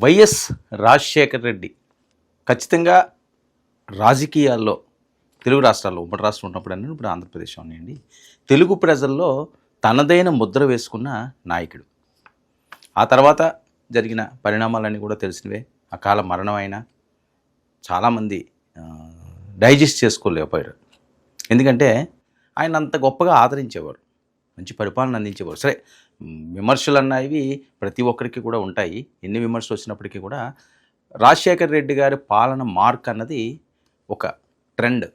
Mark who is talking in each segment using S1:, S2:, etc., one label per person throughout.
S1: YS Rajasekhara Reddy ఖచ్చితంగా రాజకీయాల్లో తెలుగు రాష్ట్రాల్లో ఉమ్మడి రాష్ట్రం ఉన్నప్పుడు అని ఇప్పుడు ఆంధ్రప్రదేశ్ ఉన్నాయండి, తెలుగు ప్రజల్లో తనదైన ముద్ర వేసుకున్న నాయకుడు. ఆ తర్వాత జరిగిన పరిణామాలన్నీ కూడా తెలిసినవే. అకాల మరణం అయినా చాలామంది డైజెస్ట్ చేసుకోలేకపోయారు. ఎందుకంటే ఆయన అంత గొప్పగా ఆదరించేవారు, మంచి పరిపాలన అందించేవారు. సరే, విమర్శలు అన్నవి ప్రతి ఒక్కరికి కూడా ఉంటాయి. ఎన్ని విమర్శలు వచ్చినప్పటికీ కూడా రాజశేఖర రెడ్డి గారి పాలన మార్క్ అన్నది ఒక ట్రెండ్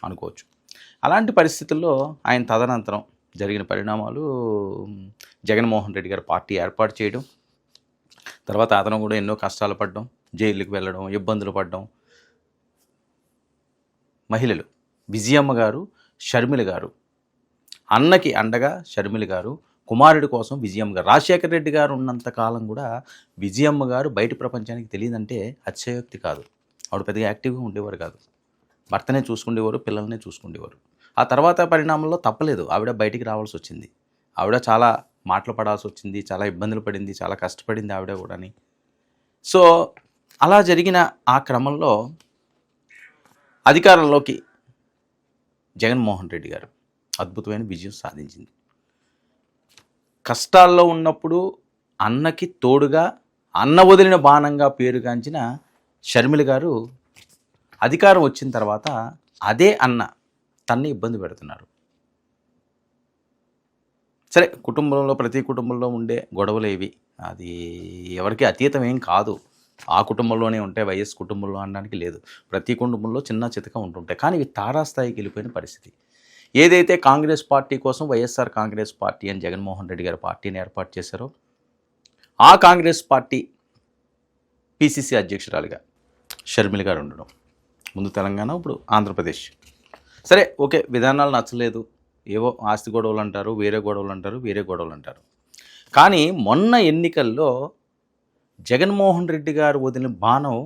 S1: అనుకోవచ్చు. అలాంటి పరిస్థితుల్లో ఆయన తదనంతరం జరిగిన పరిణామాలు, జగన్మోహన్ రెడ్డి గారి పార్టీ ఏర్పాటు చేయడం, తర్వాత అతను కూడా ఎన్నో కష్టాలు పడడం, జైలుకి వెళ్ళడం, ఇబ్బందులు పడడం. మహిళలు విజయమ్మ గారు, షర్మిల గారు, అన్నకి అండగా షర్మిల గారు, కుమారుడి కోసం విజయమ్మ గారు. రాజశేఖర రెడ్డి గారు ఉన్నంతకాలం కూడా విజయమ్మ గారు బయట ప్రపంచానికి తెలియదంటే అతిశయోక్తి కాదు. ఆవిడ పెద్దగా యాక్టివ్గా ఉండేవారు కాదు. భర్తనే చూసుకునేవారు, పిల్లల్నే చూసుకునేవారు. ఆ తర్వాత పరిణామంలో తప్పలేదు, ఆవిడ బయటికి రావాల్సి వచ్చింది. ఆవిడ చాలా మాటలు పడాల్సి వచ్చింది, చాలా ఇబ్బందులు పడింది, చాలా కష్టపడింది ఆవిడ కూడాని. సో అలా జరిగిన ఆ క్రమంలో అధికారంలోకి జగన్మోహన్ రెడ్డి గారు అద్భుతమైన విజయం సాధించింది. కష్టాల్లో ఉన్నప్పుడు అన్నకి తోడుగా, అన్న వదిలిన బాణంగా పేరుగాంచిన షర్మిల గారు అధికారం వచ్చిన తర్వాత అదే అన్న తన్ని ఇబ్బంది పెడుతున్నారు. సరే, కుటుంబంలో ప్రతి కుటుంబంలో ఉండే గొడవలు ఏవి, అది ఎవరికి అతీతం ఏం కాదు. ఆ కుటుంబంలోనే ఉంటాయి, వైఎస్ కుటుంబంలో అనడానికి లేదు. ప్రతి కుటుంబంలో చిన్న చితక ఉంటుంటాయి. కానీ ఇవి తారాస్థాయికి వెళ్ళిపోయిన పరిస్థితి. ఏదైతే కాంగ్రెస్ పార్టీ కోసం వైఎస్ఆర్ కాంగ్రెస్ పార్టీ అని జగన్మోహన్ రెడ్డి గారి పార్టీని ఏర్పాటు చేశారో, ఆ కాంగ్రెస్ పార్టీ పిసిసి అధ్యక్షురాలుగా షర్మిల గారు ఉండడం, ముందు తెలంగాణ, ఇప్పుడు ఆంధ్రప్రదేశ్. సరే, ఓకే, విధానాలు నచ్చలేదు, ఏవో ఆస్తి గొడవలు అంటారు, వేరే గొడవలు అంటారు, వేరే గొడవలు అంటారు. కానీ మొన్న ఎన్నికల్లో జగన్మోహన్ రెడ్డి గారు వదిలిన బాణం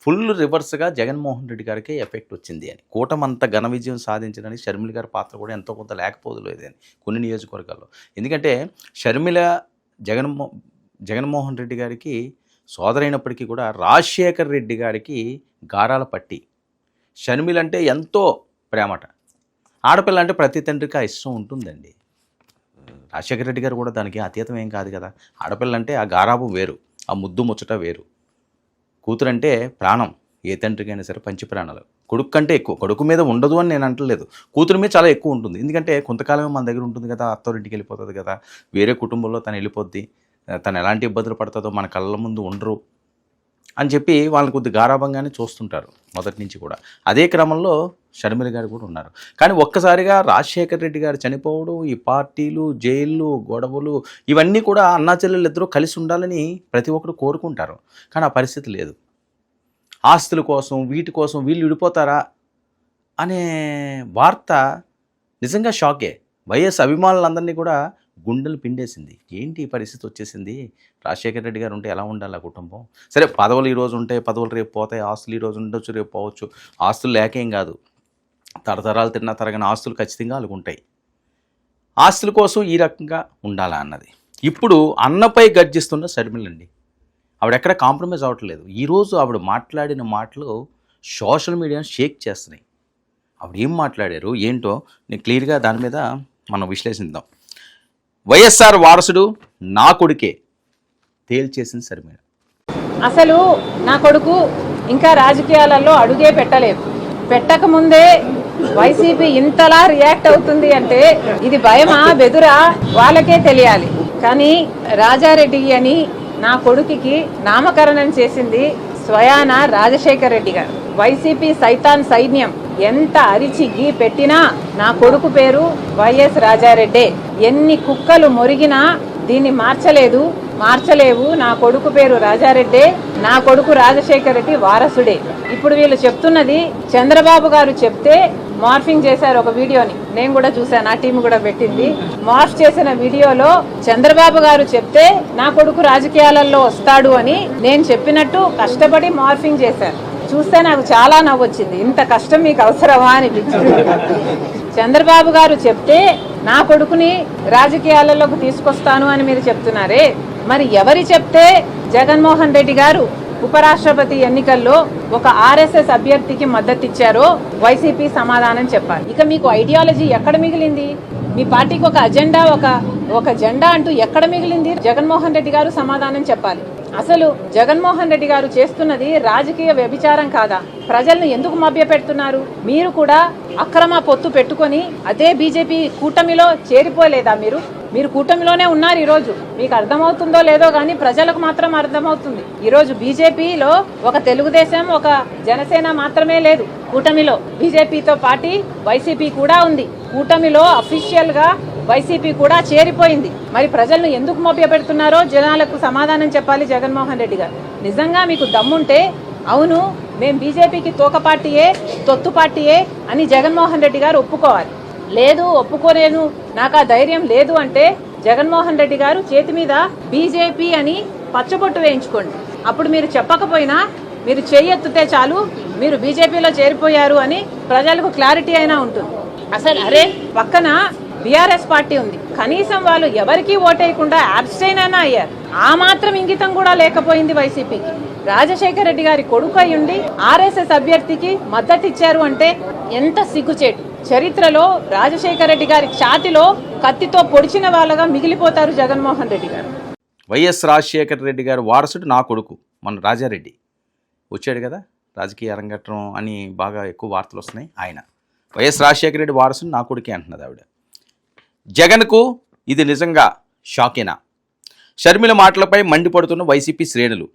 S1: ఫుల్ రివర్స్గా జగన్మోహన్ రెడ్డి గారికి ఎఫెక్ట్ వచ్చింది అని, కూటమంత ఘన విజయం సాధించడానికి షర్మిల గారి పాత్ర కూడా ఎంతో కొంత లేకపోలేదు అని కొన్ని నియోజకవర్గాల్లో. ఎందుకంటే షర్మిల జగన్మోహన్ రెడ్డి గారికి సోదరైనప్పటికీ కూడా రాజశేఖర్ రెడ్డి గారికి గారాల పట్టి. షర్మిల అంటే ఎంతో ప్రేమట. ఆడపిల్ల అంటే ప్రతి తండ్రికి ఆ ఇష్టం ఉంటుందండి. రాజశేఖర రెడ్డి గారు కూడా దానికి అతీతం ఏం కాదు కదా. ఆడపిల్ల అంటే ఆ గారాబం వేరు, ఆ ముద్దు ముచ్చట వేరు. కూతురంటే ప్రాణం, ఏ తండ్రికైనా సరే పంచి ప్రాణాలు. కొడుకు కంటే ఎక్కువ, కొడుకు మీద ఉండదు అని నేను అంటలేదు, కూతురు మీద చాలా ఎక్కువ ఉంటుంది. ఎందుకంటే కొంతకాలమే మన దగ్గర ఉంటుంది కదా, అత్తోరింటికి వెళ్ళిపోతుంది కదా, వేరే కుటుంబంలో తను వెళ్ళిపోద్ది, తను ఎలాంటి ఇబ్బందులు పడుతుందో మన కళ్ళ ముందు ఉండరు అని చెప్పి వాళ్ళని కొద్ది గారాభంగానే చూస్తుంటారు మొదటి నుంచి కూడా. అదే క్రమంలో షర్మిల గారు కూడా ఉన్నారు. కానీ ఒక్కసారిగా రాజశేఖర రెడ్డి గారు చనిపోవడం, ఈ పార్టీలు, జైళ్ళు, గొడవలు, ఇవన్నీ కూడా అన్నా చెల్లెళ్ళు ఇద్దరూ కలిసి ఉండాలని ప్రతి ఒక్కరు కోరుకుంటారు. కానీ ఆ పరిస్థితి లేదు. ఆస్తుల కోసం, వీటి కోసం వీళ్ళు విడిపోతారా అనే వార్త నిజంగా షాకే. వైఎస్ అభిమానులందరినీ కూడా గుండెలు పిండేసింది. ఏంటి ఈ పరిస్థితి వచ్చేసింది, రాజశేఖర రెడ్డి గారు ఉంటే ఎలా ఉండాలి ఆ కుటుంబం. సరే, పదవులు ఈరోజు ఉంటాయి, పదవులు రేపు పోతాయి, ఆస్తులు ఈరోజు ఉండొచ్చు, రేపు పోవచ్చు. ఆస్తులు లేకేం కాదు, తరతరాలు తిన్నా తరగని ఆస్తులు ఖచ్చితంగా వాళ్ళకు ఉంటాయి. ఆస్తుల కోసం ఈ రకంగా ఉండాలా అన్నది ఇప్పుడు అన్నపై గర్జిస్తున్న షర్మిలండి. ఆవిడెక్కడ కాంప్రమైజ్ అవ్వట్లేదు. ఈరోజు ఆవిడ మాట్లాడిన మాటలు సోషల్ మీడియాను షేక్ చేస్తున్నాయి. ఆవిడ ఏం మాట్లాడారు ఏంటో నేను క్లియర్గా దాని మీద మనం విశ్లేషిద్దాం. వైఎస్ఆర్ వారసుడు నా కొడుకే తేల్చేసింది షర్మిల.
S2: అసలు నా కొడుకు ఇంకా రాజకీయాలలో అడుగే పెట్టకముందే వైసీపీ ఇంతలా రియాక్ట్ అవుతుంది అంటే ఇది భయమా బెదురా వాళ్ళకే తెలియాలి. కానీ రాజారెడ్డి అని నా కొడుకుకి నామకరణం చేసింది స్వయాన రాజశేఖర్ రెడ్డి గారు. వైసీపీ సైతాన్ సైన్యం ఎంత అరిచి గీ పెట్టినా నా కొడుకు పేరు వైఎస్ రాజారెడ్డే. ఎన్ని కుక్కలు మొరిగినా దీన్ని మార్చలేవు. నా కొడుకు పేరు రాజారెడ్డే, నా కొడుకు రాజశేఖర్ రెడ్డి వారసుడే. ఇప్పుడు వీళ్ళు చెప్తున్నది చంద్రబాబు గారు చెప్తే మార్ఫింగ్ చేశారు ఒక వీడియోని, నేను కూడా చూశాను, నా టీం కూడా పెట్టింది. మార్ఫ్ చేసిన వీడియోలో చంద్రబాబు గారు చెప్తే నా కొడుకు రాజకీయాలలో వస్తాడు అని నేను చెప్పినట్టు కష్టపడి మార్ఫింగ్ చేశారు. చూస్తే నాకు చాలా నవ్వొచ్చింది. ఇంత కష్టం మీకు అవసరమా అనిపించింది. చంద్రబాబు గారు చెప్తే నా కొడుకుని రాజకీయాలలోకి తీసుకొస్తాను అని మీరు చెప్తున్నారే, మరి ఎవరు చెప్తే జగన్మోహన్ రెడ్డి గారు ఉపరాష్ట్రపతి ఎన్నికల్లో ఒక ఆర్ఎస్ఎస్ అభ్యర్థికి మద్దతు ఇచ్చారో వైసీపీ సమాధానం చెప్పాలి. ఇక మీకు ఐడియాలజీ ఎక్కడ మిగిలింది? మీ పార్టీకి ఒక అజెండా, ఒక జెండా అంటూ ఎక్కడ మిగిలింది? జగన్మోహన్ రెడ్డి గారు సమాధానం చెప్పాలి. అసలు జగన్మోహన్ రెడ్డి గారు చేస్తున్నది రాజకీయ వ్యభిచారం కాదా? ప్రజలను ఎందుకు మభ్యపెడుతున్నారు? మీరు కూడా అక్రమ పొత్తు పెట్టుకొని అదే బీజేపీ కూటమిలో చేరిపోలేదా? మీరు కూటమిలోనే ఉన్నారు. ఈరోజు మీకు అర్థమవుతుందో లేదో కానీ ప్రజలకు మాత్రం అర్థమవుతుంది. ఈరోజు బీజేపీలో ఒక తెలుగుదేశం, ఒక జనసేన మాత్రమే లేదు. కూటమిలో బీజేపీతో పాటు వైసీపీ కూడా ఉంది. కూటమిలో అఫీషియల్ గా వైసీపీ కూడా చేరిపోయింది. మరి ప్రజలను ఎందుకు మభ్యపెడుతున్నారో జనాలకు సమాధానం చెప్పాలి జగన్మోహన్ రెడ్డి గారు. నిజంగా మీకు దమ్ముంటే అవును మేం బీజేపీకి తోక పార్టీయే, తొత్తు పార్టీయే అని జగన్మోహన్ రెడ్డి గారు ఒప్పుకోవాలి. లేదు, ఒప్పుకోలేను, నాకు ఆ ధైర్యం లేదు అంటే జగన్మోహన్ రెడ్డి గారు చేతి మీద బీజేపీ అని పచ్చబొట్టు వేయించుకోండి. అప్పుడు మీరు చెప్పకపోయినా మీరు చేయెత్తితే చాలు మీరు బీజేపీలో చేరిపోయారు అని ప్రజలకు క్లారిటీ అయినా ఉంటుంది. అసలు అరే పక్కన బీఆర్ఎస్ పార్టీ ఉంది, కనీసం వాళ్ళు ఎవరికీ ఓటేయకుండా అబ్స్టైన్ అయినా అయ్యారు. ఆ మాత్రం ఇంగితం కూడా లేకపోయింది వైసీపీకి. రాజశేఖర రెడ్డి గారి కొడుకు అయ్యుండి ఆర్ఎస్ఎస్ అభ్యర్థికి మద్దతు ఇచ్చారు అంటే ఎంత సిగ్గుచేటు. చరిత్రలో రాజశేఖర రెడ్డి గారి ఛాతిలో కత్తితో పొడిచిన వాళ్ళగా మిగిలిపోతారు జగన్మోహన్ రెడ్డి గారు.
S1: వైఎస్ రాజశేఖర రెడ్డి గారు వారసుడు నా కొడుకు మన రాజారెడ్డి వచ్చాడు కదా, రాజకీయ అరంగేట్రం అని బాగా ఎక్కువ వార్తలు వస్తున్నాయి. ఆయన వైఎస్ రాజశేఖర రెడ్డి వారసుడు నా కొడుకే అంటున్నది ఆవిడ. జగన్కు ఇది నిజంగా షాకేనా? షర్మిల మాటలపై మండిపడుతున్న వైసీపీ శ్రేణులు,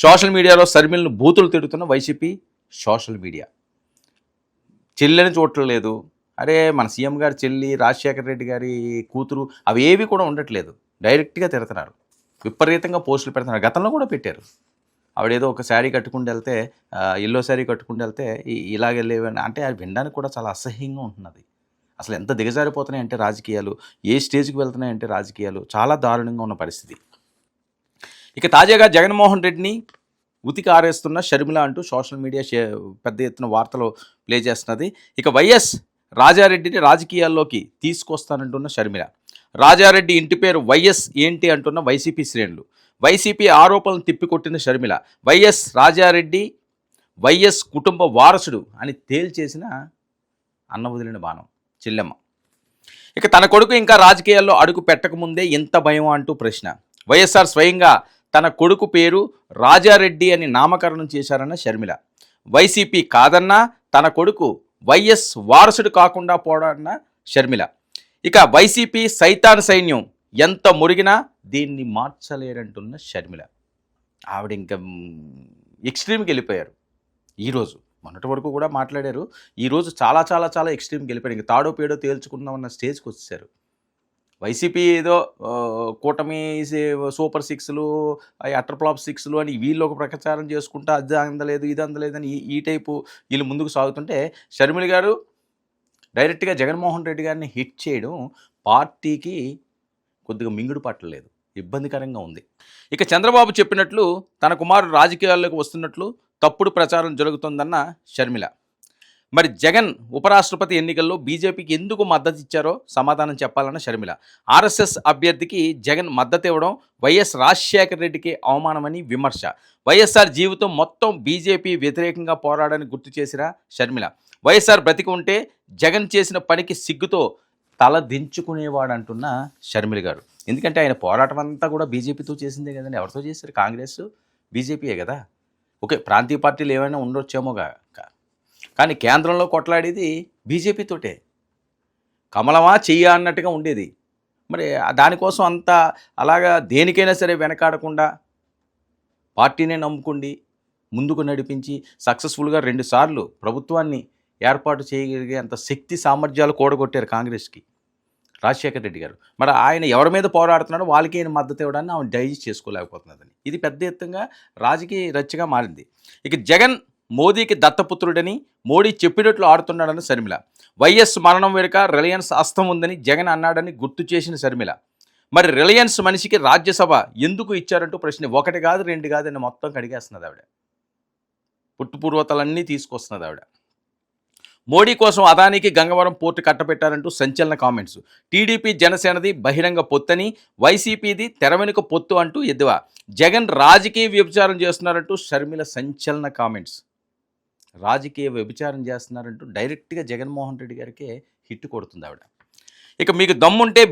S1: సోషల్ మీడియాలో షర్మిలను బూతులు తిడుతున్న వైసీపీ సోషల్ మీడియా. చెల్లెని చూడట్లేదు. అరే మన సీఎం గారి చెల్లి, రాజశేఖర రెడ్డి గారి కూతురు అవి ఏవి కూడా ఉండట్లేదు. డైరెక్ట్గా తిడుతున్నారు, విపరీతంగా పోస్టులు పెడుతున్నారు. గతంలో కూడా పెట్టారు. ఆవిడేదో ఒక శారీ కట్టుకుంటూ వెళ్తే, ఎల్లో శారీ కట్టుకుంటూ వెళ్తే ఇలాగెళ్ళేవని అంటే అది వినడానికి కూడా చాలా అసహ్యంగా ఉంటున్నది. అసలు ఎంత దిగజారిపోతున్నాయి అంటే రాజకీయాలు, ఏ స్టేజ్కి వెళ్తున్నాయి అంటే రాజకీయాలు చాలా దారుణంగా ఉన్న పరిస్థితి. ఇక తాజాగా జగన్మోహన్ రెడ్డిని ఉతికి ఆరేస్తున్న షర్మిల అంటూ సోషల్ మీడియా పెద్ద ఎత్తున వార్తలు ప్లే చేస్తున్నది. ఇక వైఎస్ రాజారెడ్డిని రాజకీయాల్లోకి తీసుకొస్తానంటున్న షర్మిల, రాజారెడ్డి ఇంటి పేరు వైఎస్ ఏంటి అంటున్న వైసీపీ శ్రేణులు, వైసీపీ ఆరోపణలు తిప్పికొట్టిన షర్మిల, వైఎస్ రాజారెడ్డి వైఎస్ కుటుంబ వారసుడు అని తేల్చేసిన అన్న వదిలిన బాణం చెల్లెమ్మ. ఇక తన కొడుకు ఇంకా రాజకీయాల్లో అడుగు పెట్టకముందే ఎంత భయం అంటూ ప్రశ్న. వైఎస్ఆర్ స్వయంగా తన కొడుకు పేరు రాజారెడ్డి అని నామకరణం చేశారన్న షర్మిల. వైసీపీ కాదన్నా తన కొడుకు వైఎస్ వారసుడు కాకుండా పోడన్న షర్మిల. ఇక వైసీపీ సైతాన్ సైన్యం ఎంత మురిగినా దీన్ని మార్చలేరంటున్న షర్మిల. ఆవిడ ఇంకా ఎక్స్ట్రీమ్కి వెళ్ళిపోయారు. ఈరోజు మొన్నటి వరకు కూడా మాట్లాడారు, ఈరోజు చాలా చాలా చాలా ఎక్స్ట్రీమ్కి వెళ్ళిపోయారు. ఇంకా తాడో పేడో తేల్చుకుందామన్న స్టేజ్కి వచ్చేసారు. వైసీపీ ఏదో కూటమి సూపర్ సిక్స్లు, అటర్ ఫ్లాప్ సిక్స్లు అని వీళ్ళు ఒక ప్రచారం చేసుకుంటా అది అందలేదు ఇది అందలేదని ఈ టైపు వీళ్ళు ముందుకు సాగుతుంటే, షర్మిల గారు డైరెక్ట్గా జగన్మోహన్ రెడ్డి గారిని హిట్ చేయడం పార్టీకి కొద్దిగా మింగుడు పట్టలేదు, ఇబ్బందికరంగా ఉంది. ఇక చంద్రబాబు చెప్పినట్లు తన కుమారుడు రాజకీయాల్లోకి వస్తున్నట్లు తప్పుడు ప్రచారం జరుగుతుందన్న షర్మిల. మరి జగన్ ఉపరాష్ట్రపతి ఎన్నికల్లో బీజేపీకి ఎందుకు మద్దతు ఇచ్చారో సమాధానం చెప్పాలన్న షర్మిల. ఆర్ఎస్ఎస్ అభ్యర్థికి జగన్ మద్దతు ఇవ్వడం వైఎస్ రాజశేఖర రెడ్డికి అవమానమని విమర్శ. వైఎస్ఆర్ జీవితం మొత్తం బీజేపీ వ్యతిరేకంగా పోరాడని గుర్తు చేసిన షర్మిల. వైఎస్ఆర్ బ్రతికి ఉంటే జగన్ చేసిన పనికి సిగ్గుతో తల దించుకునేవాడంటున్న షర్మిల గారు. ఎందుకంటే ఆయన పోరాటం అంతా కూడా బీజేపీతో చేసిందే కదండి. ఎవరితో చేశారు? కాంగ్రెస్ బీజేపీయే కదా. ఓకే, ప్రాంతీయ పార్టీలు ఏమైనా ఉండొచ్చేమోగా, కానీ కేంద్రంలో కొట్లాడేది బీజేపీతోటే. కమలమా చెయ్య అన్నట్టుగా ఉండేది. మరి దానికోసం అంతా అలాగా దేనికైనా సరే వెనకాడకుండా పార్టీనే నమ్ముకుండి ముందుకు నడిపించి సక్సెస్ఫుల్గా 2 సార్లు ప్రభుత్వాన్ని ఏర్పాటు చేయగలిగే అంత శక్తి సామర్థ్యాలు కూడగొట్టారు కాంగ్రెస్కి రాజశేఖర రెడ్డి గారు. మరి ఆయన ఎవరి మీద పోరాడుతున్నాడో వాళ్ళకి ఆయన మద్దతు ఇవ్వడాన్ని ఆమె డైజెస్ట్ చేసుకోలేకపోతున్నదని ఇది పెద్ద ఎత్తుగా రాజకీయ రచ్చగా మారింది. ఇక జగన్ మోదీకి దత్తపుత్రుడని, మోడీ చెప్పినట్లు ఆడుతున్నాడని షర్మిల. వైఎస్ మరణం వెనుక రిలయన్స్ హస్తం ఉందని జగన్ అన్నాడని గుర్తు చేసిన షర్మిల. మరి రిలయన్స్ మనిషికి రాజ్యసభ ఎందుకు ఇచ్చారంటూ ప్రశ్న 1 కాదు 2 కాదు అని మొత్తం కడిగేస్తున్నది ఆవిడ. పుట్టుపూర్వతలన్నీ తీసుకొస్తున్నది ఆవిడ. మోడీ కోసం అదానికి గంగవరం పోర్టు కట్టబెట్టారంటూ సంచలన కామెంట్స్. టీడీపీ జనసేనది బహిరంగ పొత్తని, వైసీపీది తెర వెనుక పొత్తు అంటూ ఎద్దువా. జగన్ రాజకీయ వ్యభిచారం చేస్తున్నారంటూ షర్మిల సంచలన కామెంట్స్. రాజకీయ వ్యభిచారం చేస్తున్నారంటూ డైరెక్ట్గా జగన్మోహన్ రెడ్డి గారికే హిట్ కొడుతుంది ఆవిడ. ఇక మీకు దమ్ముంటే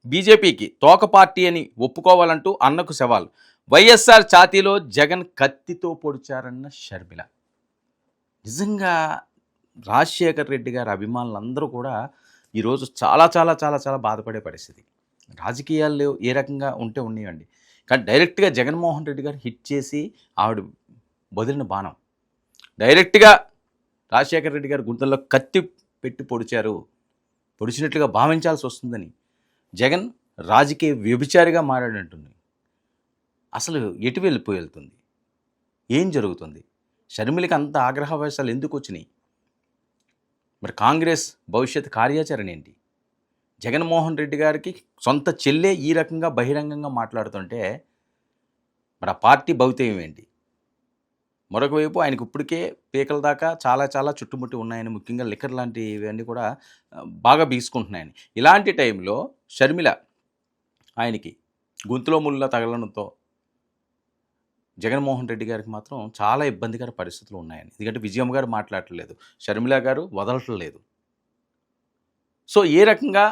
S1: బీజేపీకి తోక పార్టీ అని ఒప్పుకోవాలంటూ అన్నకు సవాల్. వైఎస్ఆర్ ఛాతీలో జగన్ కత్తితో పొడిచారన్న షర్మిల. నిజంగా రాజశేఖర్ రెడ్డి గారి అభిమానులందరూ కూడా ఈరోజు చాలా చాలా చాలా చాలా బాధపడే పరిస్థితి. రాజకీయాల్లో ఏ రకంగా ఉంటే ఉన్నాయండి, కానీ డైరెక్ట్గా జగన్మోహన్ రెడ్డి గారు హిట్ చేసి ఆవిడ వదిలిన బాణం డైరెక్ట్గా రాజశేఖర్ రెడ్డి గారు గుంటల్లో కత్తి పెట్టి పొడిచినట్లుగా భావించాల్సి వస్తుందని జగన్ రాజకీయ వ్యభిచారిగా మారాడంటుంది. అసలు ఎటు వెళ్తుంది, ఏం జరుగుతుంది? షర్మిలకి అంత ఆగ్రహవేశాలు ఎందుకు వచ్చినాయి? మరి కాంగ్రెస్ భవిష్యత్ కార్యాచరణ ఏంటి? జగన్మోహన్ రెడ్డి గారికి సొంత చెల్లె ఈ రకంగా బహిరంగంగా మాట్లాడుతుంటే మరి ఆ పార్టీ భవితవ్యం ఏంటి? మరొక వైపు ఆయనకు ఇప్పటికే పీకల దాకా చాలా చాలా చుట్టుముట్టి ఉన్నాయని, ముఖ్యంగా లిక్కర్ లాంటివన్నీ కూడా బాగా బీసుకుంటున్నాయని. ఇలాంటి టైంలో షర్మిల ఆయనకి గొంతులో ముళ్ళ తగలడంతో జగన్మోహన్ రెడ్డి గారికి మాత్రం చాలా ఇబ్బందికర పరిస్థితులు ఉన్నాయని. ఎందుకంటే విజయమ్మ గారు మాట్లాడట్లేదు, షర్మిల గారు వదలట్లేదు. సో ఏ రకంగా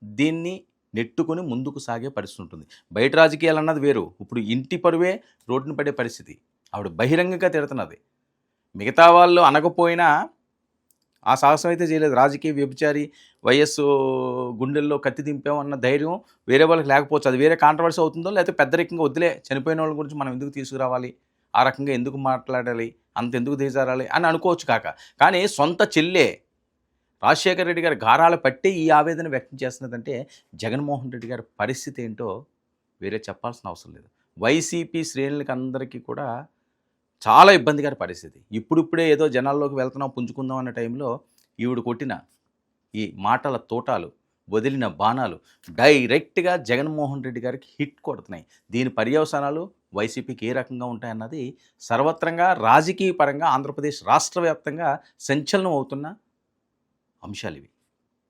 S1: దీన్ని నెట్టుకొని ముందుకు సాగే పరిస్థితి ఉంటుంది. బయట రాజకీయాలు అన్నది వేరు, ఇప్పుడు ఇంటి పరువే రోడ్డున పడే పరిస్థితి. ఆవిడ బహిరంగంగా తిడుతున్నది. మిగతా వాళ్ళు అనకపోయినా ఆ సాహసం అయితే చేయలేదు. రాజకీయ వ్యభిచారి, వైఎస్ గుండెల్లో కత్తి దింపామన్న ధైర్యం వేరే వాళ్ళకి లేకపోవచ్చు. అది వేరే కాంట్రవర్సీ అవుతుందో, లేకపోతే పెద్దరికంగా వద్దులే, చనిపోయిన వాళ్ళ గురించి మనం ఎందుకు తీసుకురావాలి, ఆ రకంగా ఎందుకు మాట్లాడాలి, అంత ఎందుకు దిగజారాలి అని అనుకోవచ్చు. కానీ సొంత చెల్లె రాజశేఖర రెడ్డి గారి గారాలు పట్టి ఈ ఆవేదన వ్యక్తం చేస్తున్నదంటే జగన్మోహన్ రెడ్డి గారి పరిస్థితి ఏంటో వేరే చెప్పాల్సిన అవసరం లేదు. వైసీపీ శ్రేణులకి అందరికీ కూడా చాలా ఇబ్బందికర పరిస్థితి. ఇప్పుడిప్పుడే ఏదో జనాల్లోకి వెళ్తున్నాం, పుంజుకుందాం అన్న టైంలో ఈవిడ కొట్టిన ఈ మాటల తోటాలు, వదిలిన బాణాలు డైరెక్ట్గా జగన్మోహన్ రెడ్డి గారికి హిట్ కొడుతున్నాయి. దీని పర్యవసానాలు వైసీపీకి ఏ రకంగా ఉంటాయన్నది సర్వత్రంగా రాజకీయ పరంగా ఆంధ్రప్రదేశ్ రాష్ట్ర వ్యాప్తంగా సంచలనం అవుతున్న అంశాలు ఇవి.